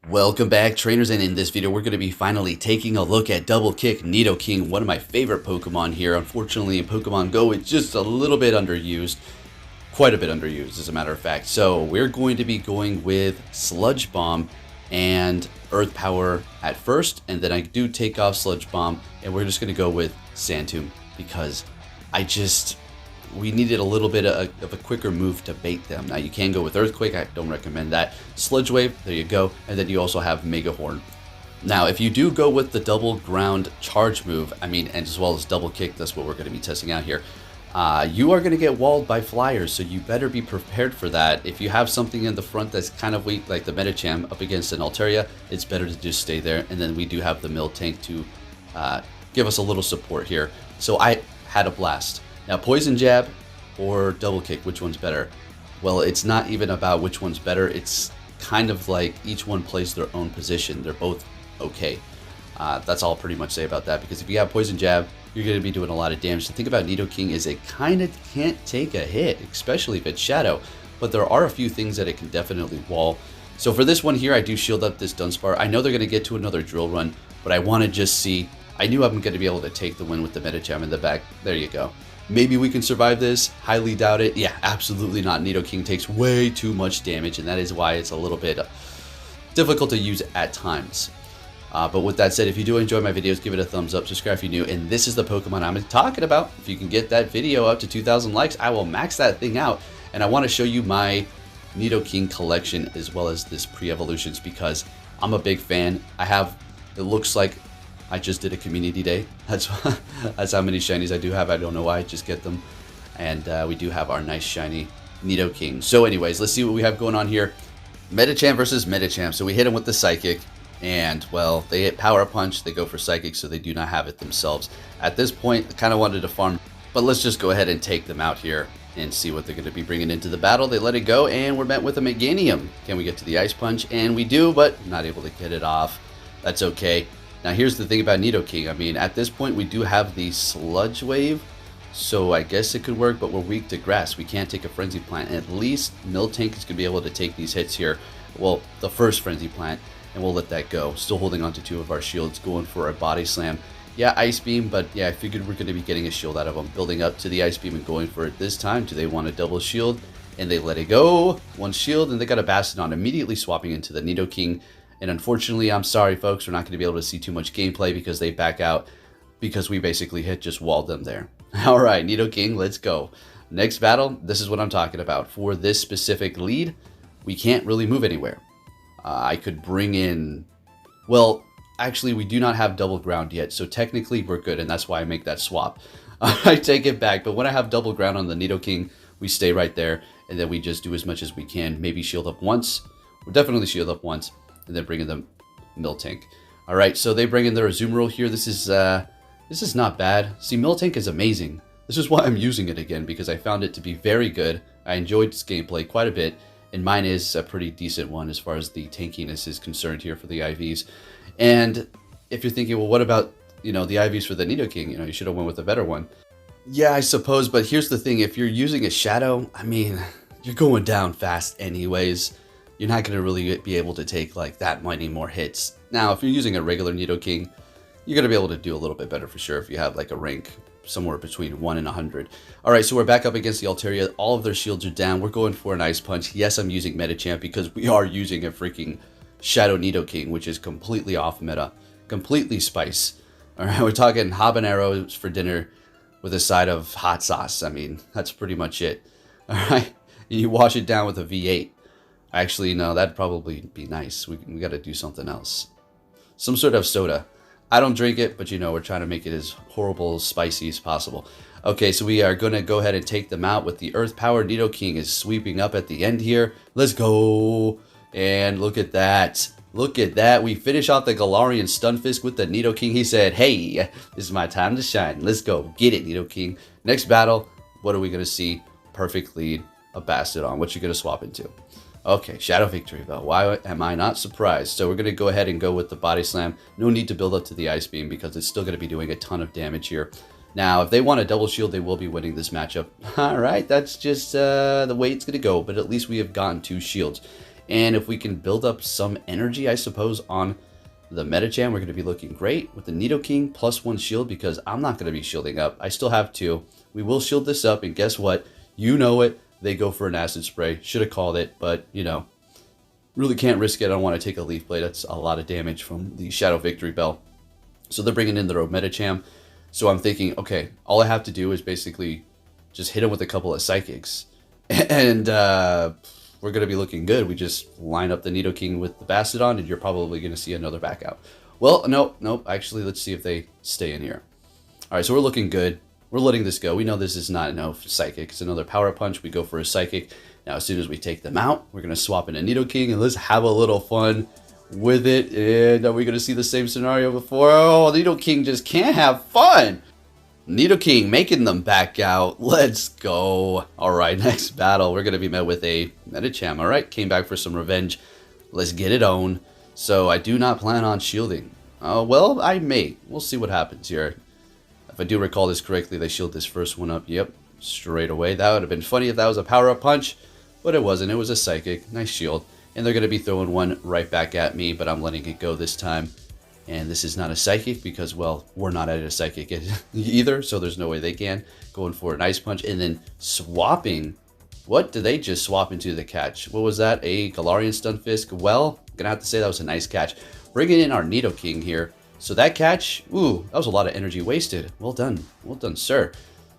Welcome back, trainers, and in this video we're going to be finally taking a look at Double Kick Nidoking, one of my favorite Pokemon here. Unfortunately in Pokemon Go it's just a little bit underused, quite a bit underused as a matter of fact. So we're going to be going with Sludge Bomb and Earth Power at first, and then I do take off Sludge Bomb and we're just going to go with Sand Tomb because we needed a little bit of a quicker move to bait them. Now you can go with Earthquake, I don't recommend that. Sludge Wave, there you go, and then you also have Mega Horn. Now if you do go with the double ground charge move, and as well as double kick, that's what we're going to be testing out here. You are going to get walled by flyers, so you better be prepared for that. If you have something in the front that's kind of weak, like the Medicham up against an Altaria, it's better to just stay there. And then we do have the Miltank to give us a little support here. So I had a blast. Now, Poison Jab or Double Kick, which one's better? Well, it's not even about which one's better. It's kind of like each one plays their own position. They're both okay. That's all I'll pretty much say about that, because if you have Poison Jab, you're going to be doing a lot of damage. The thing about Nidoking is it kind of can't take a hit, especially if it's Shadow, but there are a few things that it can definitely wall. So for this one here, I do shield up this Dunsparce. I know they're going to get to another Drill Run, but I want to just see. I knew I'm going to be able to take the win with the Medicham in the back. There you go. Maybe we can survive this. Highly doubt it. Yeah, absolutely not. Nidoking takes way too much damage, and that is why it's a little bit difficult to use at times. But with that said, if you do enjoy my videos, give it a thumbs up, subscribe if you're new, and this is the Pokemon I'm talking about. If you can get that video up to 2,000 likes, I will max that thing out, and I want to show you my Nidoking collection as well as this pre-evolutions, because I'm a big fan. It looks like I just did a community day. That's how many shinies I do have. I don't know why, I just get them. And we do have our nice shiny Nidoking. So anyways, let's see what we have going on here. Medicham versus Medicham. So we hit him with the Psychic. And, well, they hit Power Punch. They go for Psychic, so they do not have it themselves. At this point, I kind of wanted to farm. But let's just go ahead and take them out here and see what they're going to be bringing into the battle. They let it go, and we're met with a Meganium. Can we get to the Ice Punch? And we do, but not able to get it off. That's okay. Now here's the thing about Nidoking. At this point we do have the Sludge Wave, so I guess it could work, but we're weak to Grass. We can't take a Frenzy Plant. At least Miltank is going to be able to take these hits here. Well, the first Frenzy Plant, and we'll let that go. Still holding on to two of our shields, going for a Body Slam. Yeah, Ice Beam, but yeah, I figured we're going to be getting a shield out of them. Building up to the Ice Beam and going for it this time. Do they want a double shield? And they let it go. One shield, and they got a Bastiodon, immediately swapping into the Nidoking. And unfortunately, I'm sorry folks, we're not going to be able to see too much gameplay because they back out, because we basically just walled them there. Alright, Nidoking, let's go. Next battle, this is what I'm talking about. For this specific lead, we can't really move anywhere. I could bring in, well, actually we do not have double ground yet, so technically we're good, and that's why I make that swap. I take it back, but when I have double ground on the Nidoking, we stay right there, and then we just do as much as we can. Maybe shield up once. We'll definitely shield up once. And then bring in the Miltank. All right, so they bring in their Azumarill here. This is not bad. See, Miltank is amazing. This is why I'm using it again, because I found it to be very good. I enjoyed its gameplay quite a bit, and mine is a pretty decent one as far as the tankiness is concerned here for the IVs. And if you're thinking, well, what about the IVs for the Nidoking? You should have went with a better one. Yeah, I suppose, but here's the thing: if you're using a Shadow, you're going down fast anyways. You're not going to really be able to take like that many more hits. Now, if you're using a regular Nidoking, you're going to be able to do a little bit better for sure if you have like a rank somewhere between 1 and 100. All right, so we're back up against the Altaria. All of their shields are down. We're going for an Ice Punch. Yes, I'm using Medicham because we are using a freaking Shadow Nidoking, which is completely off meta. Completely spice. All right, we're talking habaneros for dinner with a side of hot sauce. That's pretty much it. All right, you wash it down with a V8. Actually, no, that'd probably be nice. We got to do something else. Some sort of soda. I don't drink it, but we're trying to make it as horrible, spicy as possible. Okay, so we are going to go ahead and take them out with the Earth Power. Nidoking is sweeping up at the end here. Let's go. And look at that. Look at that. We finish off the Galarian Stunfisk with the Nidoking. He said, hey, this is my time to shine. Let's go. Get it, Nidoking. Next battle, what are we going to see? Perfect lead. A Bastiodon. What you going to swap into? Okay, Shadow Victory Bell. Why am I not surprised? So we're going to go ahead and go with the Body Slam. No need to build up to the Ice Beam because it's still going to be doing a ton of damage here. Now, if they want a double shield, they will be winning this matchup. All right, that's just the way it's going to go. But at least we have gotten two shields. And if we can build up some energy, I suppose, on the Medicham, we're going to be looking great with the Nidoking +1 shield, because I'm not going to be shielding up. I still have 2. We will shield this up, and guess what? You know it. They go for an acid spray. Should have called it, but, you know, really can't risk it. I don't want to take a Leaf Blade. That's a lot of damage from the Shadow Victory Bell. So they're bringing in their own Medicham. So I'm thinking, okay, all I have to do is basically just hit him with a couple of Psychics. And we're going to be looking good. We just line up the Nidoking with the Bastiodon, and you're probably going to see another back out. Well, nope. Actually, let's see if they stay in here. All right, so we're looking good. We're letting this go. We know this is not enough Psychic. It's another Power Punch. We go for a Psychic. Now, as soon as we take them out, we're going to swap in a Nidoking, and let's have a little fun with it. And are we going to see the same scenario before? Oh, Nidoking just can't have fun. Nidoking making them back out. Let's go. All right, next battle. We're going to be met with a Medicham. All right, came back for some revenge. Let's get it on. So I do not plan on shielding. Well, I may. We'll see what happens here. If I do recall this correctly, they shield this first one up. Yep, straight away. That would have been funny if that was a power-up punch, but it wasn't. It was a Psychic. Nice shield. And they're going to be throwing one right back at me, but I'm letting it go this time. And this is not a Psychic because, well, we're not at a Psychic either, so there's no way they can. Going for an Ice Punch and then swapping. What did they just swap into the catch? What was that? A Galarian Stunfisk? Well, I'm going to have to say that was a nice catch. Bringing in our Nidoking here. So that catch, ooh, that was a lot of energy wasted. Well done, sir.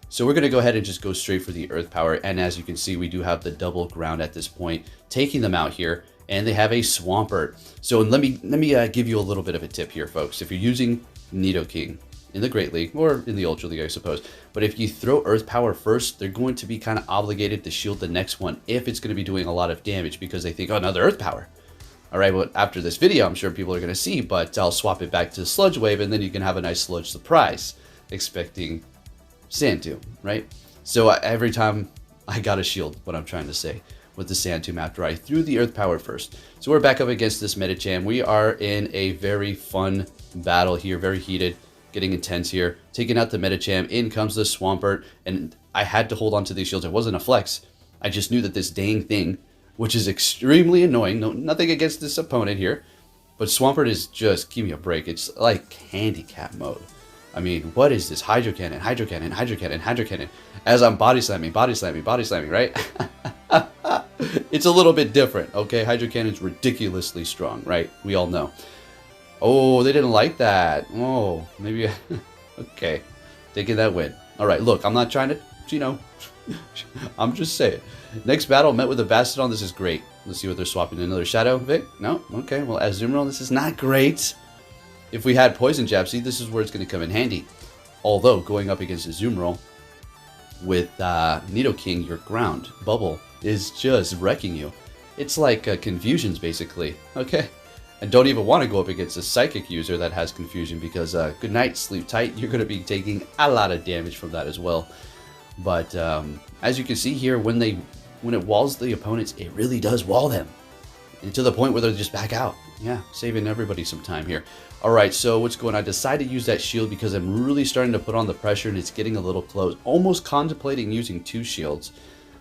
So we're going to go ahead and just go straight for the Earth Power. And as you can see, we do have the double ground at this point, taking them out here. And they have a Swampert. So let me give you a little bit of a tip here, folks. If you're using Nidoking in the Great League, or in the Ultra League, I suppose, but if you throw Earth Power first, they're going to be kind of obligated to shield the next one if it's going to be doing a lot of damage, because they think, oh, another Earth Power. All right, well, after this video, I'm sure people are going to see, but I'll swap it back to Sludge Wave, and then you can have a nice Sludge surprise, expecting Sand Tomb, right? So every time I got a shield, what I'm trying to say, with the Sand Tomb after I threw the Earth Power first. So we're back up against this Medicham. We are in a very fun battle here, very heated, getting intense here. Taking out the Medicham, in comes the Swampert, and I had to hold on to these shields. It wasn't a flex. I just knew that this dang thing, which is extremely annoying. No, nothing against this opponent here, but Swampert is just, give me a break. It's like handicap mode. I mean, what is this? Hydro Cannon, Hydro Cannon, Hydro Cannon, Hydro Cannon. As I'm body slamming, right? It's a little bit different, okay? Hydro Cannon's ridiculously strong, right? We all know. Oh, they didn't like that. Oh, maybe, okay. Taking that win. All right, look, I'm not trying to, you know, I'm just saying. Next battle, met with a Bastiodon. This is great. Let's see what they're swapping. Another Shadow Vic? No? Okay, well, Azumarill, this is not great. If we had Poison Jab, see, this is where it's going to come in handy. Although, going up against Azumarill with Nidoking, your ground bubble is just wrecking you. It's like Confusions, basically. Okay? And don't even want to go up against a Psychic user that has Confusion, because good night, sleep tight. You're going to be taking a lot of damage from that as well. But as you can see here, when it walls the opponents, it really does wall them. And to the point where they're just back out. Yeah, saving everybody some time here. All right, so what's going on? I decided to use that shield because I'm really starting to put on the pressure and it's getting a little close. Almost contemplating using 2 shields,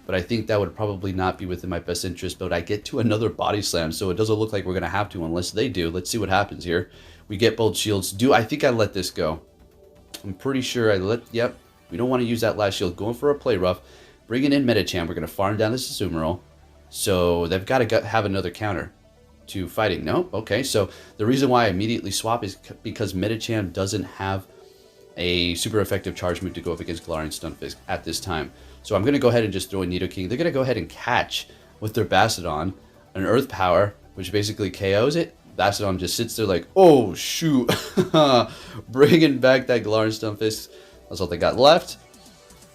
but I think that would probably not be within my best interest. But I get to another body slam, so it doesn't look like we're going to have to unless they do. Let's see what happens here. We get both shields. I think I let this go. I'm pretty sure yep. We don't want to use that last shield. Going for a play rough. Bringing in Medicham. We're going to farm down this Azumarill. So they've got to have another counter to fighting. No? Okay, so the reason why I immediately swap is because Medicham doesn't have a super effective charge move to go up against Galarian Stunfisk at this time. So I'm going to go ahead and just throw a Nidoking. They're going to go ahead and catch with their Bastiodon an Earth Power, which basically KOs it. Bastiodon just sits there like, oh, shoot. Bringing back that Galarian Stunfisk. That's all they got left.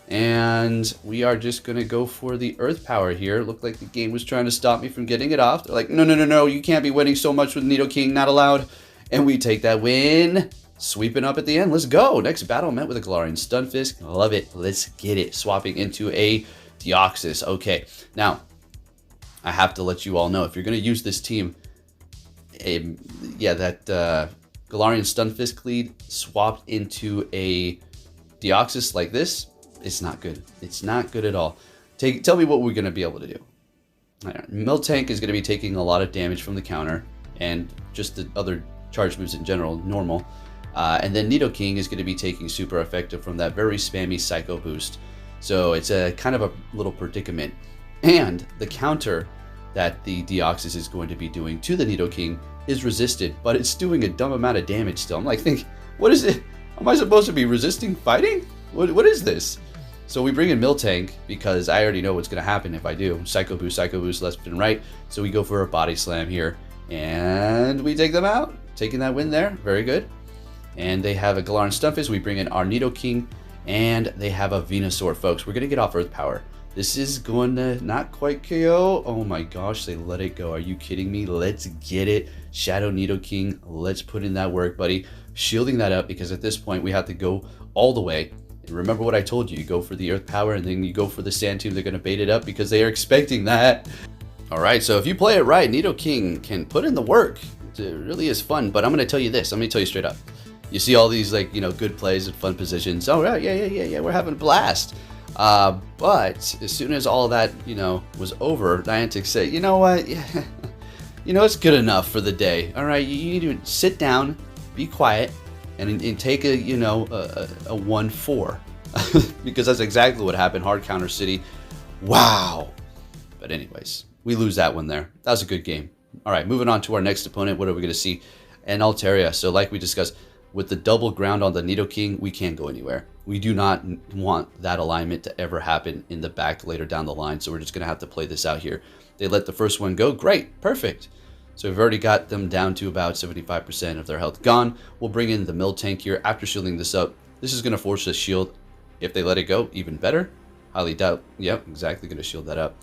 And we are just going to go for the Earth Power here. Looked like the game was trying to stop me from getting it off. They're like, no, you can't be winning so much with Nidoking, not allowed. And we take that win. Sweeping up at the end. Let's go. Next battle, met with a Galarian Stunfisk. Love it. Let's get it. Swapping into a Deoxys. Okay. Now, I have to let you all know, if you're going to use this team, that Galarian Stunfisk lead swapped into a Deoxys like this, it's not good. It's not good at all. Tell me what we're going to be able to do. Miltank is going to be taking a lot of damage from the counter and just the other charge moves in general, normal. And then Nidoking is going to be taking super effective from that very spammy Psycho Boost. So it's a kind of a little predicament. And the counter that the Deoxys is going to be doing to the Nidoking is resisted, but it's doing a dumb amount of damage still. I'm like thinking, what is it? Am I supposed to be resisting fighting? What is this? So we bring in Miltank because I already know what's going to happen if I do. Psycho Boost left and right. So we go for a Body Slam here. And we take them out. Taking that win there. Very good. And they have a Galarian Stunfisk. We bring in our Nidoking. And they have a Venusaur, folks. We're going to get off Earth Power. This is going to not quite KO. Oh my gosh, they let it go. Are you kidding me? Let's get it. Shadow Nidoking. Let's put in that work, buddy. Shielding that up because at this point we have to go all the way. And remember what I told you. You go for the Earth Power and then you go for the Sand Tomb. They're going to bait it up because they are expecting that. Alright, so if you play it right, Nidoking can put in the work. It really is fun, but I'm going to tell you this. I'm going to tell you straight up. You see all these, like, you know, good plays and fun positions. Oh, right, yeah, we're having a blast. But as soon as all that, you know, was over, Niantic said, you know what? Yeah, you know, it's good enough for the day. All right, you need to sit down, be quiet, and take a, you know, a 1-4. Because that's exactly what happened. Hard counter City. Wow. But anyways, we lose that one there. That was a good game. All right, moving on to our next opponent. What are we going to see? An Altaria. So like we discussed, with the double ground on the Nidoking, we can't go anywhere. We do not want that alignment to ever happen in the back later down the line. So we're just going to have to play this out here. They let the first one go. Great. Perfect. So we've already got them down to about 75% of their health gone. We'll bring in the Miltank here after shielding this up. This is going to force a shield. If they let it go, even better. Highly doubt. Yep, exactly. Going to shield that up.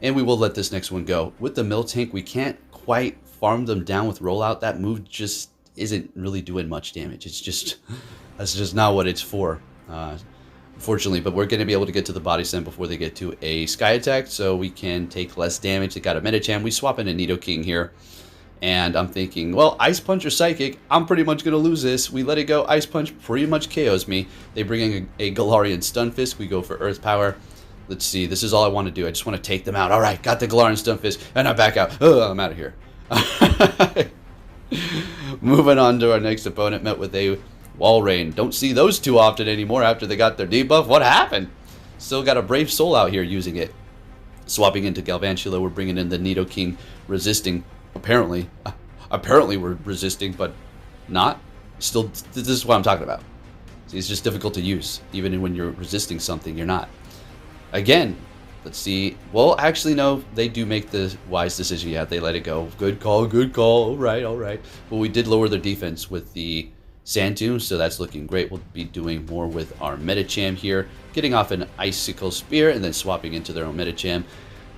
And we will let this next one go. With the Miltank, we can't quite farm them down with rollout. That move just isn't really doing much damage. It's just, that's just not what it's for, unfortunately. But we're going to be able to get to the Body Slam before they get to a Sky Attack, so we can take less damage. They got a Medicham. We swap in a Nidoking here. And I'm thinking, well, Ice Punch or Psychic, I'm pretty much going to lose this. We let it go. Ice Punch pretty much KOs me. They bring in a Galarian Stunfisk. We go for Earth Power. Let's see. This is all I want to do. I just want to take them out. All right, got the Galarian Stunfisk, and I back out. Oh, I'm out of here. Moving on to our next opponent, met with a Walrein. Don't see those too often anymore after they got their debuff. What happened? Still got a Brave Soul out here using it. Swapping into Galvantula, we're bringing in the Nidoking, resisting. Apparently we're resisting, but not. Still, this is what I'm talking about. See, it's just difficult to use. Even when you're resisting something, you're not. Again, let's see. Well, actually, no. They do make the wise decision. Yeah, they let it go. Good call, good call. All right. But we did lower their defense with the Sand Tomb, so that's looking great. We'll be doing more with our Medicham here. Getting off an Icicle Spear and then swapping into their own Medicham.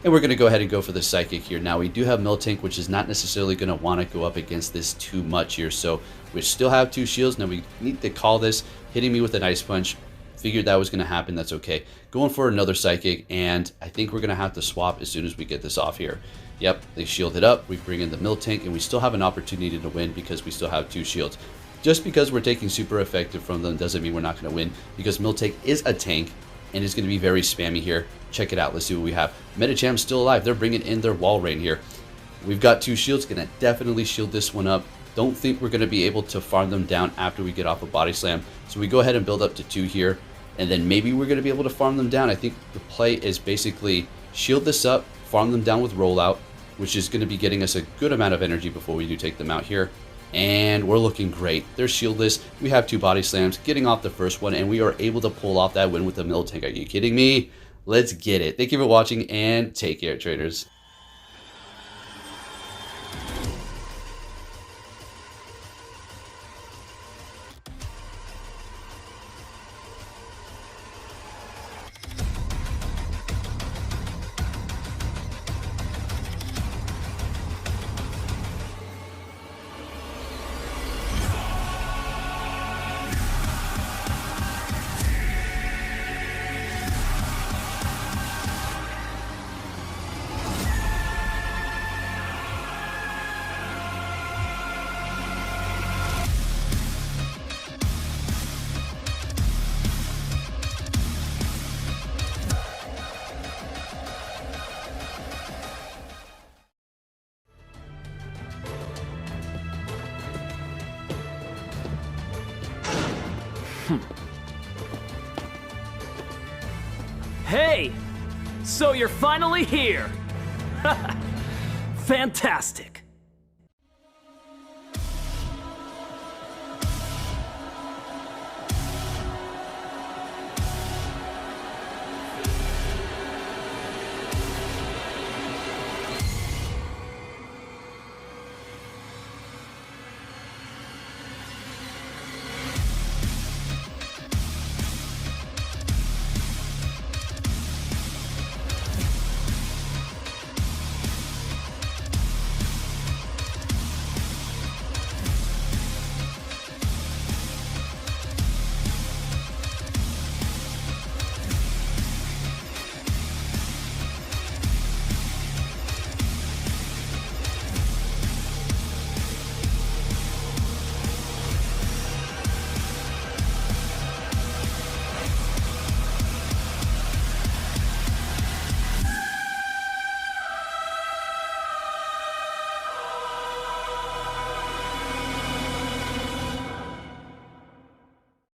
And we're going to go ahead and go for the Psychic here. Now, we do have Miltank, which is not necessarily going to want to go up against this too much here. So we still have 2 shields. Now, we need to call this. Hitting me with an Ice Punch. Figured that was going to happen. That's okay. Going for another Psychic, and I think we're going to have to swap as soon as we get this off here. Yep, they shield it up. We bring in the Miltank, and we still have an opportunity to win because we still have 2 shields. Just because we're taking super effective from them doesn't mean we're not going to win, because Miltank is a tank and is going to be very spammy here. Check it out. Let's see what we have. Medicham's still alive. They're bringing in their Walrein here. We've got 2 shields. Going to definitely shield this one up. Don't think we're going to be able to farm them down after we get off a Body Slam. So we go ahead and build up to 2 here. And then maybe we're going to be able to farm them down. I think the play is basically shield this up, farm them down with rollout, which is going to be getting us a good amount of energy before we do take them out here. And we're looking great. They're shieldless. We have 2 Body Slams, getting off the first one, and we are able to pull off that win with the Miltank. Are you kidding me? Let's get it. Thank you for watching, and take care, traders. Hey! So you're finally here! Fantastic!